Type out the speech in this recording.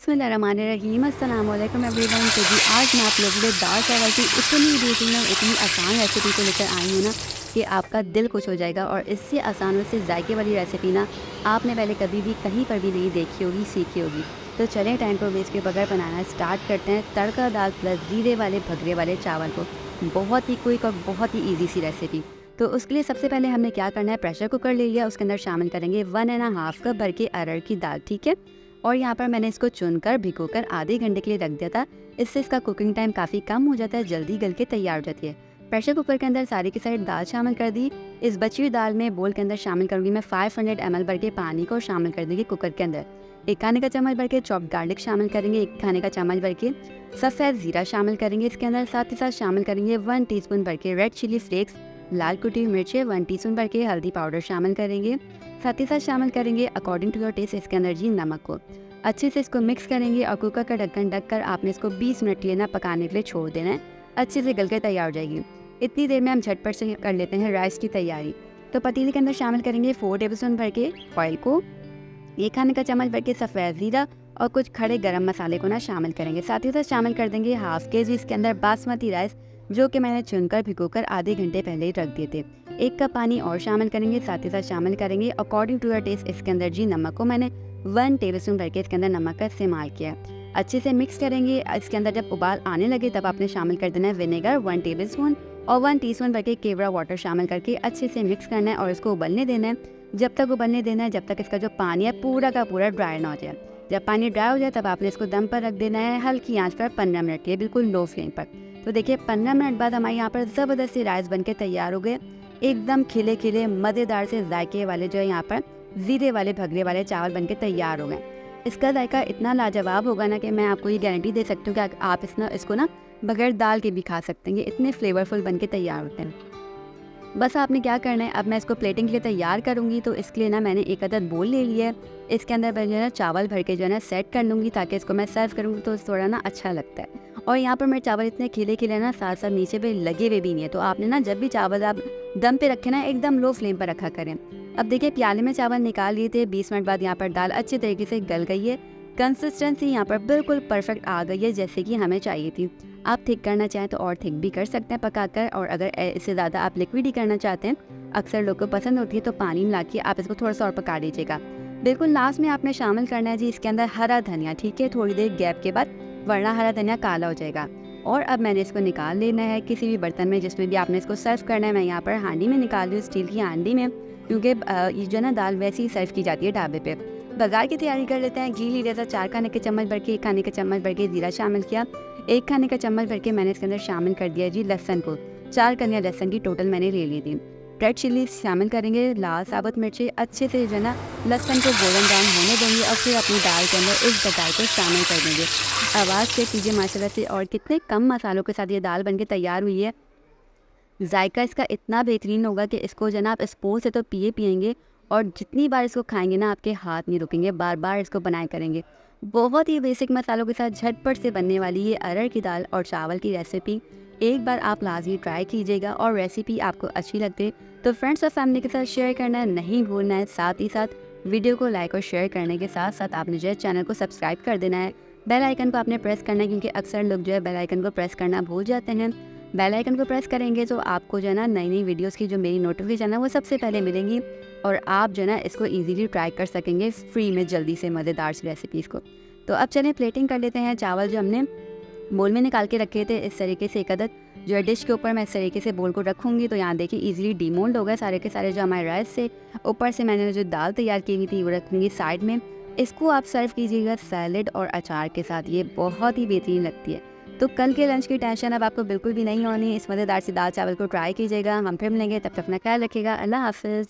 बिस्मिल्लाहिर्रहमानिर्रहीम अस्सलाम वालेकुम एवरीवन। तो जी आज मैं आप लोगों के लिए दाल चावल की इतनी बेहतरीन और इतनी आसान रेसिपी को लेकर आई हूँ ना कि आपका दिल खुश हो जाएगा। और इससे आसान और इससे जायके वाली रेसिपी ना आपने पहले कभी भी कहीं पर भी नहीं देखी होगी, सीखी होगी। तो चलें टाइम को वेस्ट के बगैर बनाना स्टार्ट करते हैं तड़का दाल प्लस जीरे वाले भगरे वाले चावल को। बहुत ही क्विक और बहुत ही ईजी सी रेसिपी। तो उसके लिए सबसे पहले हमने क्या करना है, प्रेशर कुकर ले लिया, उसके अंदर शामिल करेंगे 1.5 कप भर के अरहर की दाल, ठीक है। और यहाँ पर मैंने इसको चुनकर भिगोकर आधे घंटे के लिए रख दिया था। इससे इसका कुकिंग टाइम काफ़ी कम हो जाता है, जल्दी गल के तैयार हो जाती है। प्रेशर कुकर के अंदर सारी की सारी दाल शामिल कर दी। इस बची हुई दाल में बोल के अंदर शामिल करूँगी मैं 500 ml भर के पानी को शामिल कर देंगे कुकर के अंदर। 1 खाने का चम्मच भर के चॉप्ड गार्लिक शामिल करेंगे, 1 खाने का चम्मच भर के सफ़ेद ज़ीरा शामिल करेंगे इसके अंदर। साथ ही साथ शामिल करेंगे 1 टीस्पून भर के रेड चिली फ्लेक्स, लाल कुटी हुई मिर्चें, 1 टीस्पून भर के हल्दी पाउडर शामिल करेंगे। साथ ही साथ शामिल करेंगे अकॉर्डिंग टू योर टेस्ट इसके अंदर जी नमक को। अच्छे से इसको मिक्स करेंगे और कुकर का ढक्कन ढककर आपने इसको 20 मिनट के लिए ना पकाने के लिए छोड़ देना है। अच्छे से गल कर तैयार हो जाएगी। इतनी देर में हम झटपट से कर लेते हैं राइस की तैयारी। तो पतीले के अंदर शामिल करेंगे 4 टेबलस्पून भर के ऑयल को, 1 खाने का चम्मच भर के सफ़ेद ज़ीरा और कुछ खड़े गरम मसाले को ना शामिल करेंगे। साथ ही साथ शामिल कर देंगे हाफ केजी इसके अंदर बासमती राइस, जो कि मैंने चुनकर भिगोकर आधे घंटे पहले ही रख दिए थे। 1 कप पानी और शामिल करेंगे। साथ ही साथ शामिल करेंगे अकॉर्डिंग टू योर टेस्ट इसके अंदर जी नमक को मैंने 1 टेबलस्पून भर के इसके अंदर नमक का इस्तेमाल किया। अच्छे से मिक्स करेंगे। इसके अंदर जब उबाल आने लगे तब आपने शामिल कर देना है विनेगर 1 टेबलस्पून और 1 टीस्पून भर के केवड़ा वाटर शामिल करके अच्छे से मिक्स करना है और इसको उबलने देना है। जब तक उबलने देना है जब तक इसका जो पानी है पूरा का पूरा ड्राई ना हो जाए। जब पानी ड्राई हो जाए तब आपने इसको दम पर रख देना है हल्की आंच पर 15 मिनट के, बिल्कुल लो फ्लेम पर। तो देखिए 15 मिनट बाद हमारे यहाँ पर ज़बरदस्त सी राइस बन के तैयार हो गए। एकदम खिले खिले मज़ेदार से जायके वाले जो है यहाँ पर ज़ीरे वाले भगरे वाले चावल बनके तैयार हो गए। इसका जायका इतना लाजवाब होगा ना कि मैं आपको ये गारंटी दे सकती हूँ कि आप इसको ना बगैर दाल के भी खा सकते हैं। ये इतने फ्लेवरफुल बनके तैयार होते हैं। बस आपने क्या करना है, अब मैं इसको प्लेटिंग के लिए तैयार करूँगी। तो इसके लिए ना मैंने एक अदद बोल ले लिया है। इसके अंदर मैं जो है ना चावल भर के जो है ना सेट कर लूँगी ताकि इसको मैं सर्व करूँगी तो थोड़ा ना अच्छा लगता है। और यहाँ पर मेरे चावल इतने खिले खिले ना साथ साथ नीचे पे लगे हुए भी नहीं है। तो आपने ना जब भी चावल आप दम पे रखें ना एकदम लो फ्लेम पर रखा करें। अब देखिए प्याले में चावल निकाल लिए थे। 20 मिनट बाद यहाँ पर दाल अच्छी तरीके से गल गई है। कंसिस्टेंसी यहाँ पर बिल्कुल परफेक्ट आ गई है जैसे कि हमें चाहिए थी। आप थिक करना चाहें तो और थिक भी कर सकते हैं पकाकर, और अगर इससे ज़्यादा आप लिक्विड ही करना चाहते हैं, अक्सर लोग को पसंद होती है, तो पानी मिला के आप इसको थोड़ा सा और पका लीजिएगा। बिल्कुल लास्ट में आपने शामिल करना है जी इसके अंदर हरा धनिया, ठीक है, थोड़ी देर गैप के बाद, वरना हरा धनिया काला हो जाएगा। और अब मैंने इसको निकाल लेना है किसी भी बर्तन में जिसमें भी आपने इसको सर्व करना है। मैं यहाँ पर हांडी में निकाल रही हूँ, स्टील की हांडी में, क्योंकि ये जो ना दाल वैसे ही सर्व की जाती है ढाबे पे। बघार की तैयारी कर लेते हैं। घी लिया था 4 खाने के चम्मच भर के, 1 खाने का चम्मच भर के ज़ीरा शामिल किया, 1 खाने का चम्मच भर के मैंने इसके अंदर शामिल कर दिया जी लहसुन को। 4 कलियाँ लहसुन की टोटल मैंने ले ली थी। रेड चिली शामिल करेंगे, लाल साबुत मिर्ची, अच्छे से जो है ना लहसुन को गोल्डन ब्राउन होने देंगे और फिर अपनी दाल के अंदर इस दाल को शामिल कर देंगे। आवाज़ चेक कीजिए माशाल्लाह से, और कितने कम मसालों के साथ ये दाल बनके तैयार हुई है। जायका इसका इतना बेहतरीन होगा कि इसको जो है ना आप स्पून से तो पिएंगे, और जितनी बार इसको खाएंगे ना आपके हाथ नहीं रुकेंगे, बार बार इसको बनाए करेंगे। बहुत ही बेसिक मसालों के साथ झटपट से बनने वाली ये अरहर की दाल और चावल की रेसिपी एक बार आप लाजमी ट्राई कीजिएगा। और रेसिपी आपको अच्छी लगती तो फ्रेंड्स और फैमिली के साथ शेयर करना नहीं भूलना है। साथ ही साथ वीडियो को लाइक और शेयर करने के साथ साथ आपने जो है चैनल को सब्सक्राइब कर देना है। बेल आइकन को आपने प्रेस करना है, क्योंकि अक्सर लोग जो है बेल आइकन को प्रेस करना भूल जाते हैं। बेल आइकन को प्रेस करेंगे तो आपको जो है ना नई नई वीडियोस की जो मेरी नोटिफिकेशन है वो सबसे पहले मिलेंगी, और आप जो है ना इसको इजीली ट्राई कर सकेंगे फ्री में जल्दी से मज़ेदार सी रेसिपीज़ को। तो अब चलें प्लेटिंग कर लेते हैं। चावल जो हमने बोल में निकाल के रखे थे इस तरीके से एक अदद जो है डिश के ऊपर मैं इस तरीके से बोल को रखूँगी। तो यहाँ देखिए इजीली डीमोल्ड हो गए सारे के सारे जो हमारे राइस से। ऊपर से मैंने जो दाल तैयार की हुई थी वो रखूँगी साइड में। इसको आप सर्व कीजिएगा सैलेड और अचार के साथ, ये बहुत ही बेहतरीन लगती है। तो कल के लंच की टेंशन अब आपको बिल्कुल भी नहीं होनी। इस मज़ेदार सी दाल चावल को ट्राई कीजिएगा। हम फिर मिलेंगे, तब तक अपना ख्याल रखिएगा। अल्लाह हाफ़िज़।